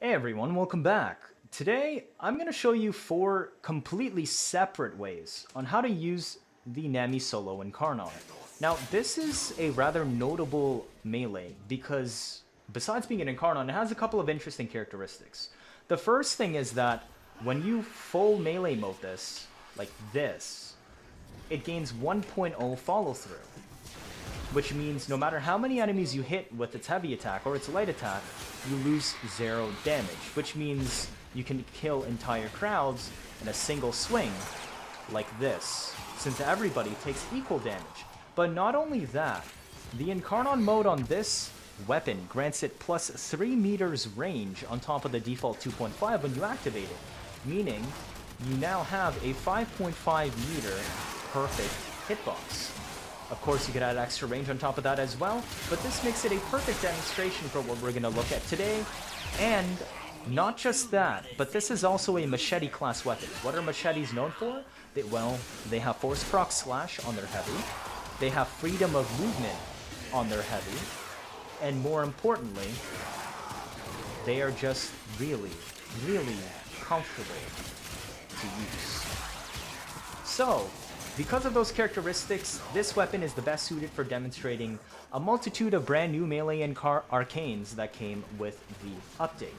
Hey everyone, welcome back. Today, I'm going to show you 4 completely separate ways on how to use the Nami Solo Incarnon. Now, this is a rather notable melee because besides being an Incarnon, it has a couple of interesting characteristics. The first thing is that when you full melee mode this, like this, it gains 1.0 follow through, which means no matter how many enemies you hit with its heavy attack or its light attack, you lose 0 damage, which means you can kill entire crowds in a single swing, like this, since everybody takes equal damage. But not only that, the Incarnon mode on this weapon grants it plus 3 meters range on top of the default 2.5 when you activate it, meaning you now have a 5.5 meter perfect hitbox. Of course, you could add extra range on top of that as well, but this makes it a perfect demonstration for what we're going to look at today. And not just that, but this is also a machete class weapon. What are machetes known for? They have force proc slash on their heavy, they have freedom of movement on their heavy, and more importantly, they are just really, really comfortable to use. So, because of those characteristics, this weapon is the best suited for demonstrating a multitude of brand new Melee and Arcanes that came with the update.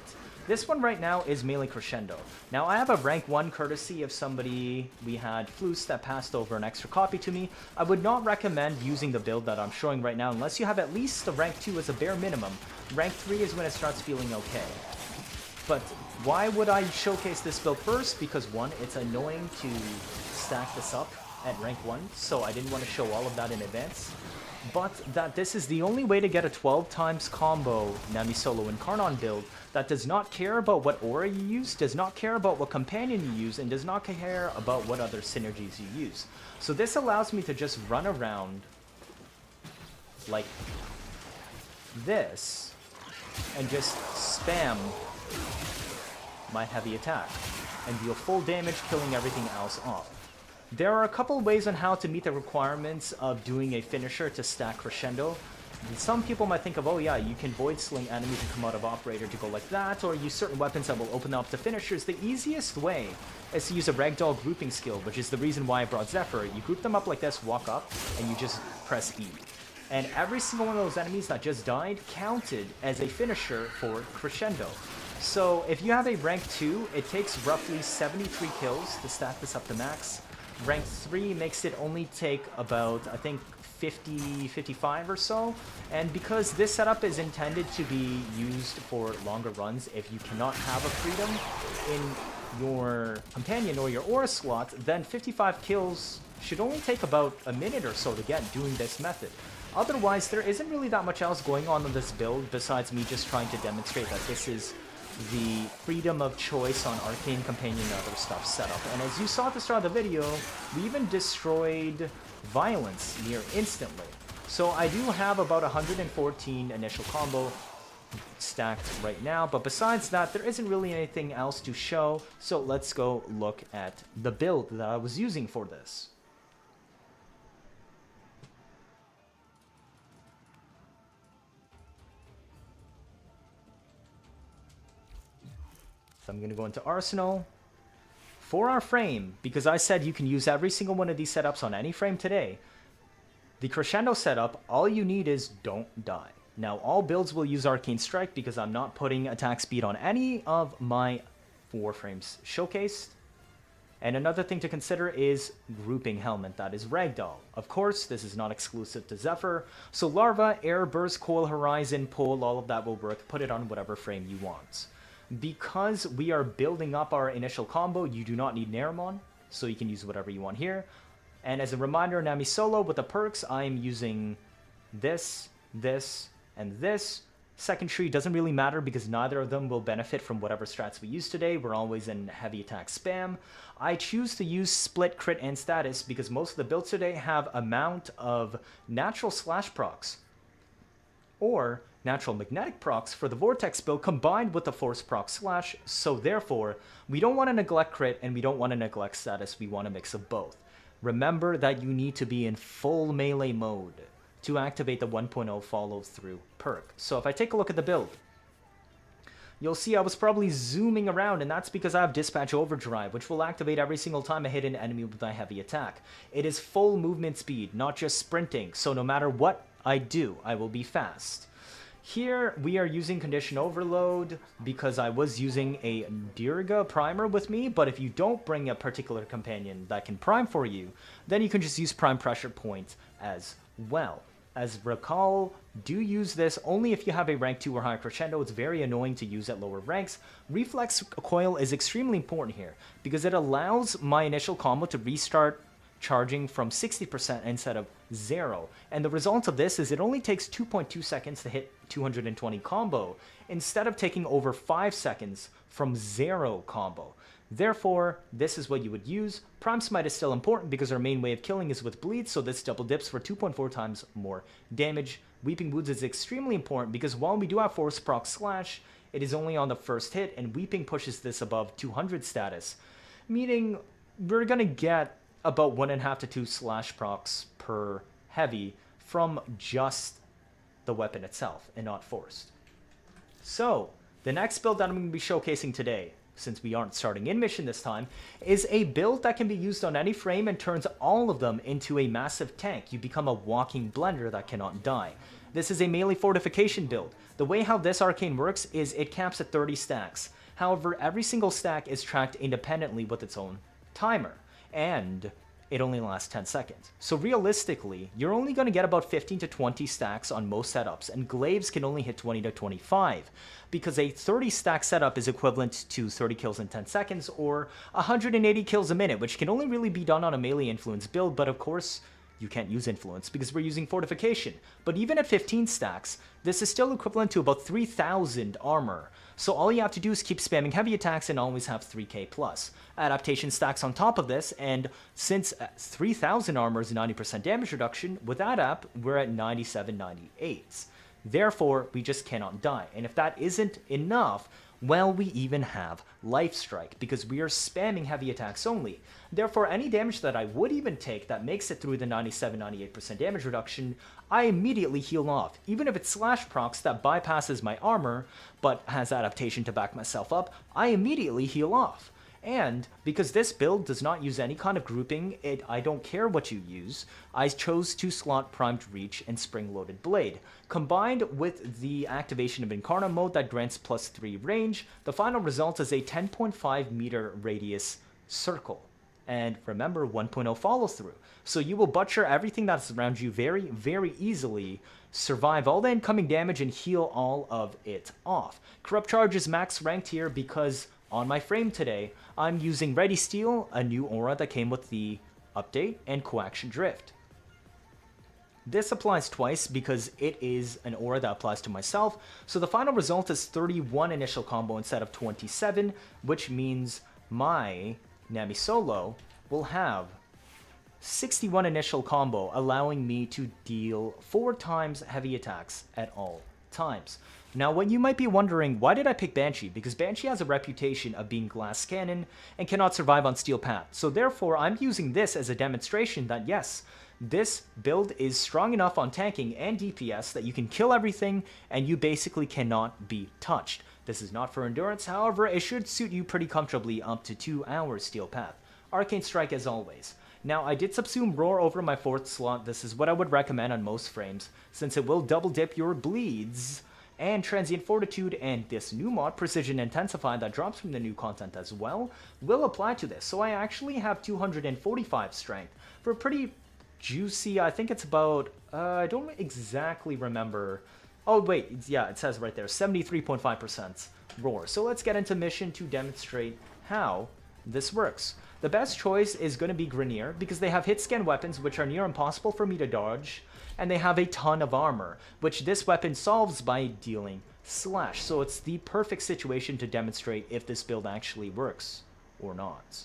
This one right now is Melee Crescendo. Now I have a rank 1 courtesy of somebody we had Floos that passed over an extra copy to me. I would not recommend using the build that I'm showing right now unless you have at least the rank 2 as a bare minimum. Rank 3 is when it starts feeling okay. But why would I showcase this build first? Because one, it's annoying to stack this up at rank 1, so I didn't want to show all of that in advance. But that this is the only way to get a 12 times combo Nami Solo Incarnon build that does not care about what aura you use, does not care about what companion you use, and does not care about what other synergies you use. So this allows me to just run around like this and just spam my heavy attack and deal full damage, killing everything else off. There are a couple ways on how to meet the requirements of doing a finisher to Stack Crescendo. Some people might think of, oh yeah, you can void sling enemies and come out of operator to go like that, or use certain weapons that will open up to finishers. The easiest way is to use a ragdoll grouping skill, which is the reason why I brought Zephyr. You group them up like this, walk up, and you just press E. And every single one of those enemies that just died counted as a finisher for Crescendo. So if you have a rank 2, it takes roughly 73 kills to stack this up to max. Rank 3 makes it only take about, I think, 50, 55 or so. And because this setup is intended to be used for longer runs, if you cannot have a freedom in your companion or your aura slot, then 55 kills should only take about a minute or so to get doing this method. Otherwise, there isn't really that much else going on in this build besides me just trying to demonstrate that this is the freedom of choice on Arcane Companion and other stuff set up. And as you saw at the start of the video, we even destroyed Violence near instantly. So I do have about 114 initial combo stacked right now, but besides that, there isn't really anything else to show. So let's go look at the build that I was using for this. So I'm going to go into Arsenal. For our frame, because I said you can use every single one of these setups on any frame today, the Crescendo setup, all you need is don't die. Now, all builds will use Arcane Strike because I'm not putting attack speed on any of my Warframes showcased. And another thing to consider is grouping Helminth, that is Ragdoll. Of course, this is not exclusive to Zephyr, so Larva, Air, Burst, Coil, Horizon, Pull, all of that will work. Put it on whatever frame you want. Because we are building up our initial combo, you do not need Naramon, so you can use whatever you want here. And as a reminder, Nami Solo, with the perks, I am using this, this, and this. Second tree doesn't really matter because neither of them will benefit from whatever strats we use today. We're always in heavy attack spam. I choose to use split, crit, and status because most of the builds today have amount of natural slash procs or natural magnetic procs for the Vortex build combined with the force proc slash, so therefore, we don't want to neglect crit and we don't want to neglect status, we want a mix of both. Remember that you need to be in full melee mode to activate the 1.0 follow through perk. So if I take a look at the build, you'll see I was probably zooming around, and that's because I have Dispatch Overdrive, which will activate every single time I hit an enemy with my heavy attack. It is full movement speed, not just sprinting, so no matter what I do, I will be fast. Here, we are using Condition Overload because I was using a Dirga primer with me, but if you don't bring a particular companion that can prime for you, then you can just use Prime Pressure Point as well. As recall, do use this only if you have a rank 2 or higher crescendo. It's very annoying to use at lower ranks. Reflex Coil is extremely important here because it allows my initial combo to restart charging from 60% instead of 0. And the result of this is it only takes 2.2 seconds to hit 220 combo instead of taking over 5 seconds from 0 combo. Therefore, this is what you would use. Prime Smite is still important because our main way of killing is with bleed, so this double dips for 2.4 times more damage. Weeping Wounds is extremely important because while we do have Force Proc Slash, it is only on the first hit, and Weeping pushes this above 200 status, meaning we're going to get about 1.5 to 2 slash procs per heavy from just the weapon itself and not forced. So, the next build that I'm going to be showcasing today, since we aren't starting in mission this time, is a build that can be used on any frame and turns all of them into a massive tank. You become a walking blender that cannot die. This is a melee fortification build. The way how this arcane works is it caps at 30 stacks. However, every single stack is tracked independently with its own timer, and it only lasts 10 seconds. So realistically, you're only going to get about 15 to 20 stacks on most setups, and glaives can only hit 20 to 25, because a 30 stack setup is equivalent to 30 kills in 10 seconds, or 180 kills a minute, which can only really be done on a melee influence build, but of course, you can't use influence because we're using fortification. But even at 15 stacks, this is still equivalent to about 3,000 armor. So all you have to do is keep spamming heavy attacks and always have 3k plus. Adaptation stacks on top of this, and since 3,000 armor is 90% damage reduction, with that app, we're at 97, 98. Therefore, we just cannot die. And if that isn't enough, well, we even have Life Strike, because we are spamming heavy attacks only. Therefore, any damage that I would even take that makes it through the 97-98% damage reduction, I immediately heal off. Even if it's slash procs that bypasses my armor, but has adaptation to back myself up, I immediately heal off. And because this build does not use any kind of grouping, I don't care what you use, I chose to slot Primed Reach and Spring-Loaded Blade. Combined with the activation of Incarnon mode that grants +3 range, the final result is a 10.5 meter radius circle. And remember, 1.0 follow through. So you will butcher everything that's around you very, very easily, survive all the incoming damage, and heal all of it off. Corrupt Charge is max ranked here because on my frame today, I'm using Ready Steel, a new aura that came with the update, and Coaction Drift. This applies twice because it is an aura that applies to myself, so the final result is 31 initial combo instead of 27, which means my Nami Solo will have 61 initial combo, allowing me to deal 4 times heavy attacks at all times. Now, what you might be wondering, why did I pick Banshee? Because Banshee has a reputation of being glass cannon and cannot survive on steel path. So therefore, I'm using this as a demonstration that yes, this build is strong enough on tanking and DPS that you can kill everything and you basically cannot be touched. This is not for endurance, however, it should suit you pretty comfortably up to 2 hours steel path. Arcane Strike as always. Now, I did subsume Roar over my 4th slot. This is what I would recommend on most frames, since it will double dip your bleeds, and Transient Fortitude and this new mod, Precision Intensify, that drops from the new content as well, will apply to this. So I actually have 245 strength for a pretty juicy, I think it's about, I don't exactly remember. Oh wait, yeah, it says right there, 73.5% Roar. So let's get into mission to demonstrate how this works. The best choice is going to be Grineer, because they have hit scan weapons which are near impossible for me to dodge, and they have a ton of armor, which this weapon solves by dealing slash. So it's the perfect situation to demonstrate if this build actually works or not.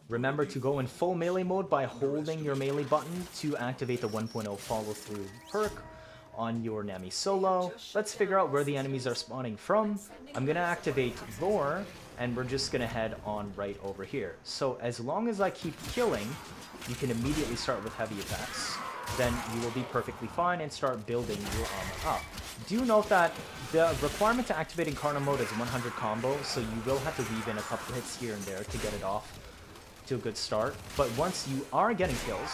Remember to go in full melee mode by holding your melee button to activate the 1.0 follow through perk on your Nami Solo. Let's figure out where the enemies are spawning from. I'm going to activate Roar, and we're just going to head on right over here. So as long as I keep killing, you can immediately start with heavy attacks. then you will be perfectly fine and start building your armor up. Do note that the requirement to activate Incarnon mode is 100 combo, so you will have to weave in a couple hits here and there to get it off to a good start. But once you are getting kills,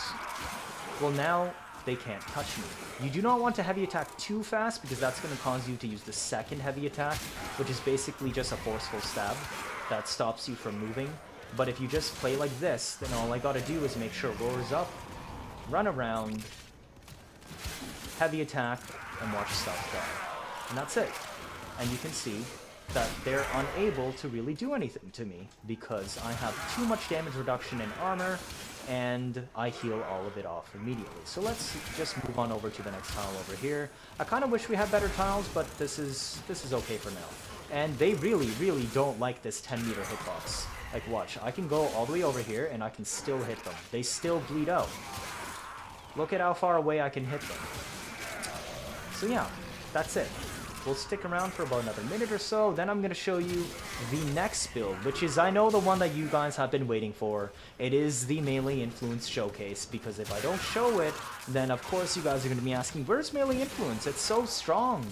well, now they can't touch me. You do not want to heavy attack too fast because that's going to cause you to use the second heavy attack, which is basically just a forceful stab that stops you from moving. But if you just play like this, then all I gotta do is make sure roar's up, run around, heavy attack, and watch stuff die. And that's it. And you can see that they're unable to really do anything to me because I have too much damage reduction in armor, and I heal all of it off immediately. So let's just move on over to the next tile over here. I kind of wish we had better tiles, but this is okay for now. And they really, really don't like this 10-meter hitbox. Like, watch, I can go all the way over here, and I can still hit them. They still bleed out. Look at how far away I can hit them. So yeah, that's it. We'll stick around for about another minute or so, then I'm going to show you the next build, which is, I know, the one that you guys have been waiting for. It is the Melee Influence Showcase, because if I don't show it, then of course you guys are going to be asking, where's Melee Influence? It's so strong.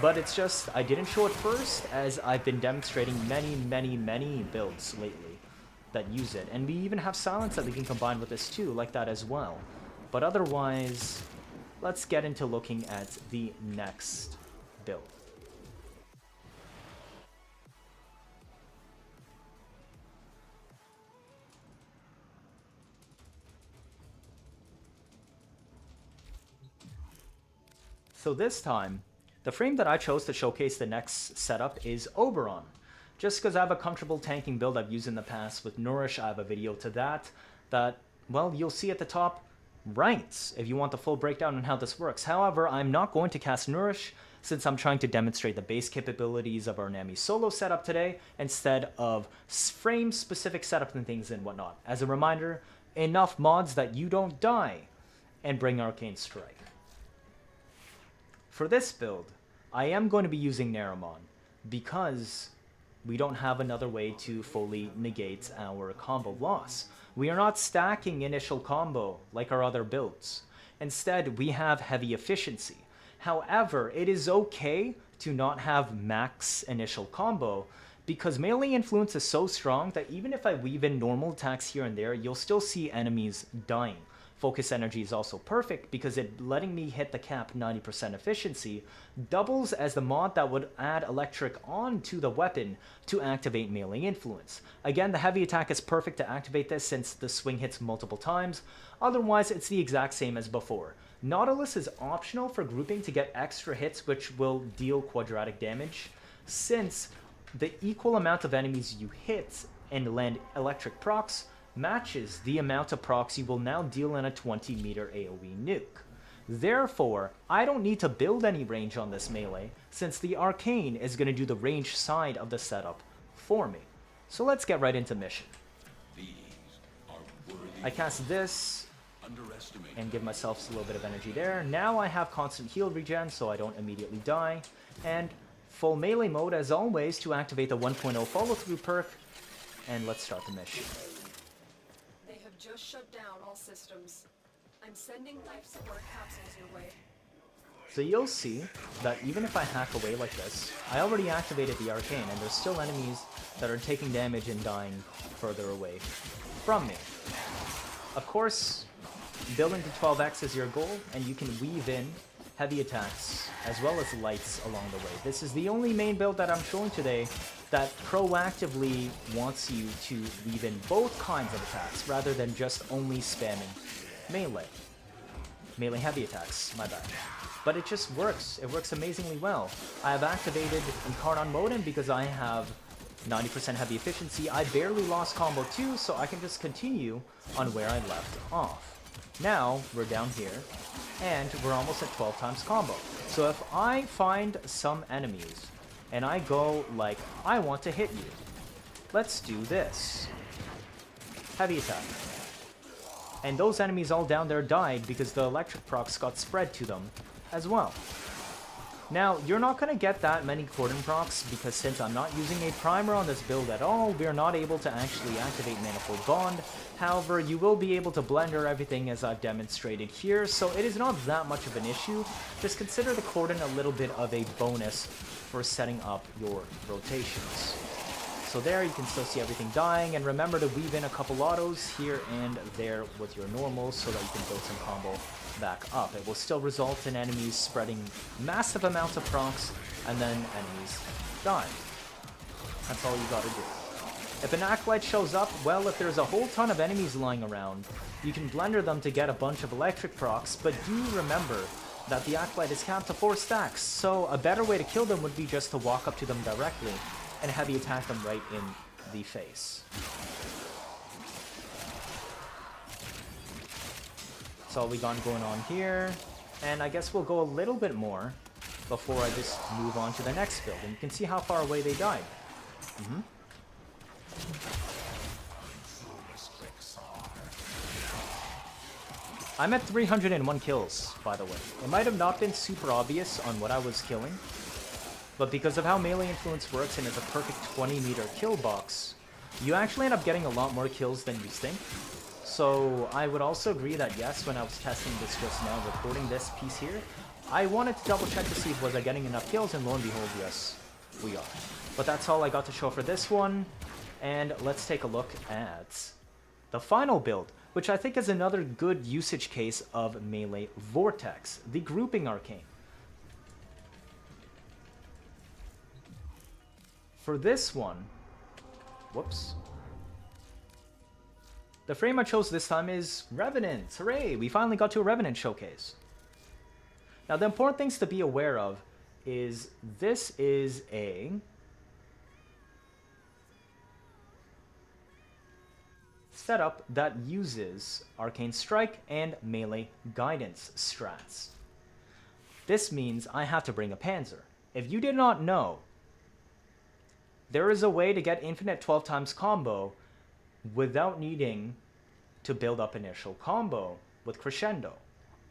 But it's just, I didn't show it first, as I've been demonstrating many builds lately that use it. And we even have Silence that we can combine with this too, like that as well. But otherwise, let's get into looking at the next build. So this time, the frame that I chose to showcase the next setup is Oberon. Just because I have a comfortable tanking build I've used in the past with Nourish, I have a video to that, well, you'll see at the top right if you want the full breakdown on how this works. However, I'm not going to cast Nourish since I'm trying to demonstrate the base capabilities of our Nami Solo setup today instead of frame-specific setup and things and whatnot. As a reminder, enough mods that you don't die and bring Arcane Strike. For this build, I am going to be using Naramon because we don't have another way to fully negate our combo loss. We are not stacking initial combo like our other builds. Instead, we have heavy efficiency. However, it is okay to not have max initial combo because Melee Influence is so strong that even if I weave in normal attacks here and there, you'll still see enemies dying. Focus Energy is also perfect because it letting me hit the cap 90% efficiency doubles as the mod that would add electric onto the weapon to activate Melee Influence. Again, the heavy attack is perfect to activate this since the swing hits multiple times. Otherwise, it's the exact same as before. Nautilus is optional for grouping to get extra hits which will deal quadratic damage, since the equal amount of enemies you hit and land electric procs matches the amount of procs you will now deal in a 20-meter AoE nuke. Therefore, I don't need to build any range on this melee, since the Arcane is going to do the range side of the setup for me. So let's get right into mission. I cast this and give myself a little bit of energy there. Now I have constant heal regen so I don't immediately die, and full melee mode as always to activate the 1.0 follow through perk, and let's start the mission. They have just shut down all systems. I'm sending life support capsules your way. So you'll see that even if I hack away like this, I already activated the Arcane and there's still enemies that are taking damage and dying further away from me. Of course, building to 12x is your goal, and you can weave in heavy attacks as well as lights along the way. This is the only main build that I'm showing today that proactively wants you to weave in both kinds of attacks rather than just only spamming melee. Melee heavy attacks, my bad. But it just works. It works amazingly well. I have activated Incarnon mode, and because I have 90% heavy efficiency, I barely lost combo too, so I can just continue on where I left off. Now, we're down here, and we're almost at 12 times combo. So if I find some enemies, and I go like, I want to hit you, let's do this. Heavy attack. And those enemies all down there died because the electric procs got spread to them as well. Now, you're not going to get that many cordon procs because since I'm not using a primer on this build at all, we're not able to actually activate Manifold Bond. However, you will be able to blender everything as I've demonstrated here, so it is not that much of an issue. Just consider the cordon a little bit of a bonus for setting up your rotations. So there you can still see everything dying, and remember to weave in a couple autos here and there with your normals so that you can build some combo back up. It will still result in enemies spreading massive amounts of procs and then enemies die. That's all you gotta do. If an Acolyte shows up, well, if there's a whole ton of enemies lying around, you can blender them to get a bunch of electric procs, but do remember that the Acolyte is capped to 4 stacks, so a better way to kill them would be just to walk up to them directly and heavy attack them right in the face. That's all we got going on here, and I guess we'll go a little bit more before I just move on to the next build, and you can see how far away they died. I'm at 301 kills, by the way. It might have not been super obvious on what I was killing, but because of how melee influence works and it's a perfect 20-meter kill box, you actually end up getting a lot more kills than you think. So I would also agree that yes, when I was testing this just now, recording this piece here, I wanted to double check to see was I getting enough kills, and lo and behold, yes, we are. But that's all I got to show for this one, and let's take a look at the final build, which I think is another good usage case of Melee Vortex, the grouping arcane. For this one, whoops. The frame I chose this time is Revenant. Hooray! We finally got to a Revenant showcase. Now the important things to be aware of is this is a setup that uses Arcane Strike and Melee Guidance strats. This means I have to bring a Panzer. If you did not know, there is a way to get infinite 12 times combo without needing to build up initial combo with Crescendo.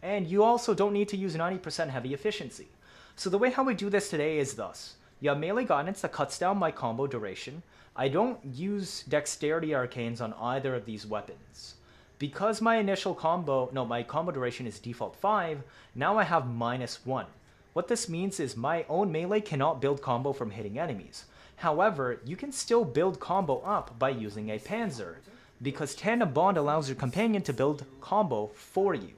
And you also don't need to use 90% heavy efficiency. So the way how we do this today is thus. You have Melee Guidance that cuts down my combo duration. I don't use Dexterity Arcanes on either of these weapons. Because my my combo duration is default 5, now I have -1. What this means is my own melee cannot build combo from hitting enemies. However, you can still build combo up by using a Panzer, because Tandem Bond allows your companion to build combo for you.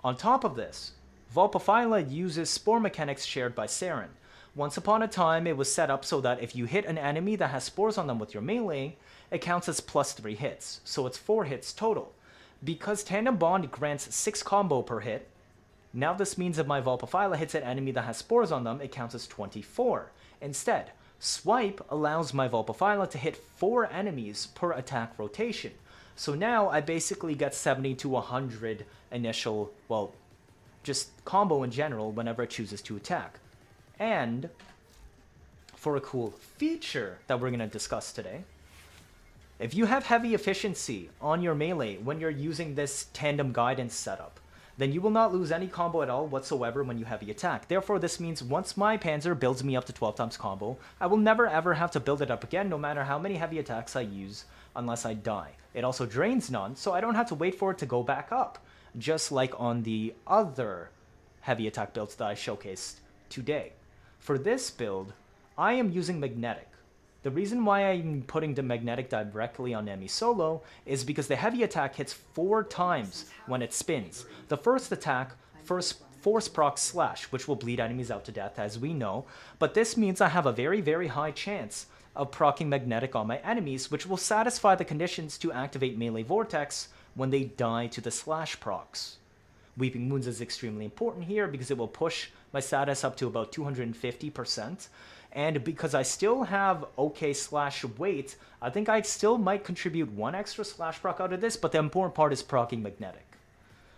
On top of this, Vulpaphyla uses Spore mechanics shared by Saren. Once upon a time, it was set up so that if you hit an enemy that has spores on them with your melee, it counts as +3 hits, so it's 4 hits total. Because Tandem Bond grants 6 combo per hit, now this means if my Vulpaphyla hits an enemy that has spores on them, it counts as 24. Instead, Swipe allows my Vulpaphyla to hit 4 enemies per attack rotation. So now I basically get 70 to 100 initial, well, just combo in general whenever it chooses to attack. And for a cool feature that we're going to discuss today, if you have heavy efficiency on your melee when you're using this Tandem Guidance setup, then you will not lose any combo at all whatsoever when you heavy attack. Therefore, this means once my Panzer builds me up to 12 times combo, I will never ever have to build it up again no matter how many heavy attacks I use unless I die. It also drains none, so I don't have to wait for it to go back up, just like on the other heavy attack builds that I showcased today. For this build, I am using Magnetic. The reason why I'm putting the Magnetic directly on Nami Solo is because the heavy attack hits 4 times when it spins. The first attack, Force Proc Slash, which will bleed enemies out to death, as we know, but this means I have a very, very high chance of proccing Magnetic on my enemies, which will satisfy the conditions to activate Melee Vortex when they die to the Slash procs. Weeping Wounds is extremely important here because it will push my status up to about 250%. And because I still have okay slash weight, I think I still might contribute 1 extra slash proc out of this, but the important part is proccing Magnetic.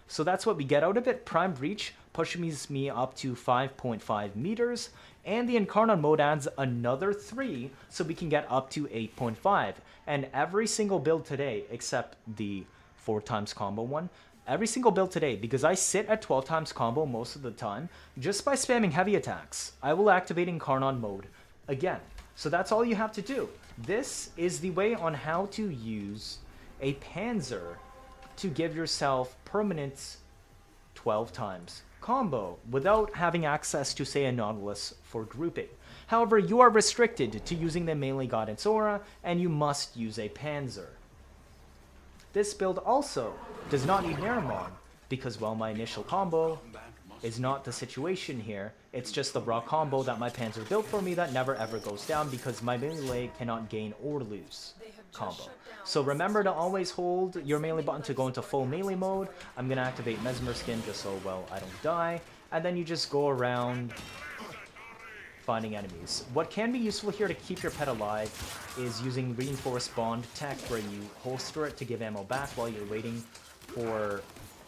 So that's what we get out of it. Prime Breach pushes me up to 5.5 meters, and the Incarnon mode adds another 3, so we can get up to 8.5. And every single build today, except the 4 times combo one, every single build today, because I sit at 12 times combo most of the time, just by spamming heavy attacks, I will activate Incarnon mode again. So that's all you have to do. This is the way on how to use a Panzer to give yourself permanent 12 times combo without having access to, say, a Nautilus for grouping. However, you are restricted to using the Melee Guidance Aura, and you must use a Panzer. This build also does not need Naramon, because, well, my initial combo is not the situation here. It's just the raw combo that my Panzer built for me that never ever goes down, because my melee cannot gain or lose combo. So remember to always hold your melee button to go into full melee mode. I'm going to activate Mesmer Skin just so, well, I don't die. And then you just go around finding enemies. What can be useful here to keep your pet alive is using Reinforced Bond tech, where you holster it to give ammo back while you're waiting for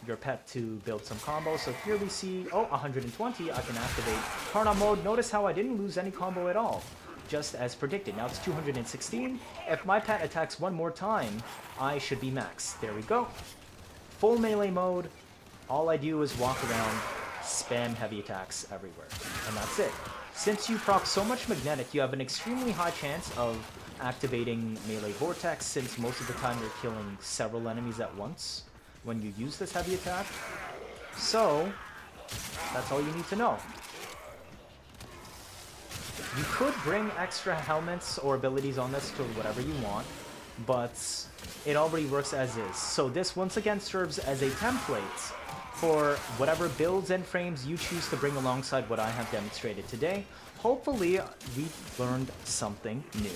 your pet to build some combo. So here we see, oh, 120, I can activate Incarnon mode. Notice how I didn't lose any combo at all, just as predicted. Now it's 216. If my pet attacks one more time, I should be max. There we go. Full melee mode. All I do is walk around, spam heavy attacks everywhere, and that's it. Since you proc so much magnetic, you have an extremely high chance of activating melee Vortex, since most of the time you're killing several enemies at once when you use this heavy attack. So, that's all you need to know. You could bring extra Helminths or abilities on this to whatever you want, but it already works as is. So this once again serves as a template for whatever builds and frames you choose to bring alongside what I have demonstrated today. Hopefully, we've learned something new.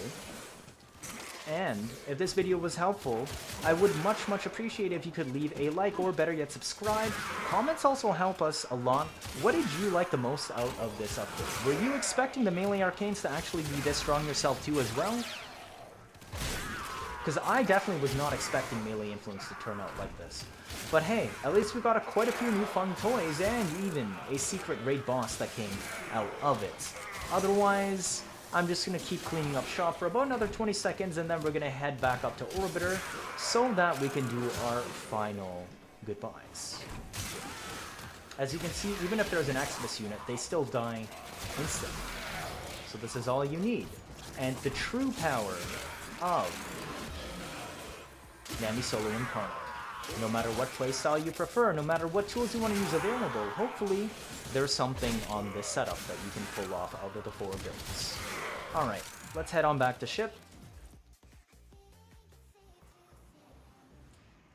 And if this video was helpful, I would much appreciate if you could leave a like, or better yet, subscribe. Comments also help us a lot. What did you like the most out of this update? Were you expecting the Melee Arcanes to actually be this strong yourself too as well? Because I definitely was not expecting Melee Influence to turn out like this. But hey, at least we got quite a few new fun toys, and even a secret raid boss that came out of it. Otherwise, I'm just going to keep cleaning up shop for about another 20 seconds, and then we're going to head back up to Orbiter so that we can do our final goodbyes. As you can see, even if there's an Exodus unit, they still die instantly. So this is all you need. And the true power of Nami Solo Incarnon. No matter what playstyle you prefer, no matter what tools you want to use available, hopefully there's something on this setup that you can pull off out of the 4 builds. Alright, let's head on back to ship.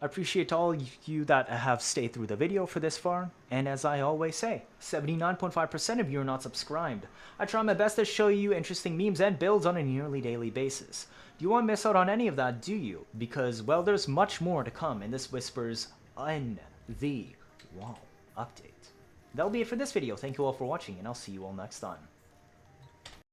I appreciate all of you that have stayed through the video for this far, and as I always say, 79.5% of you are not subscribed. I try my best to show you interesting memes and builds on a nearly daily basis. Do you want to miss out on any of that, do you? Because, well, there's much more to come in this Whispers on the Wall update. That'll be it for this video. Thank you all for watching, and I'll see you all next time.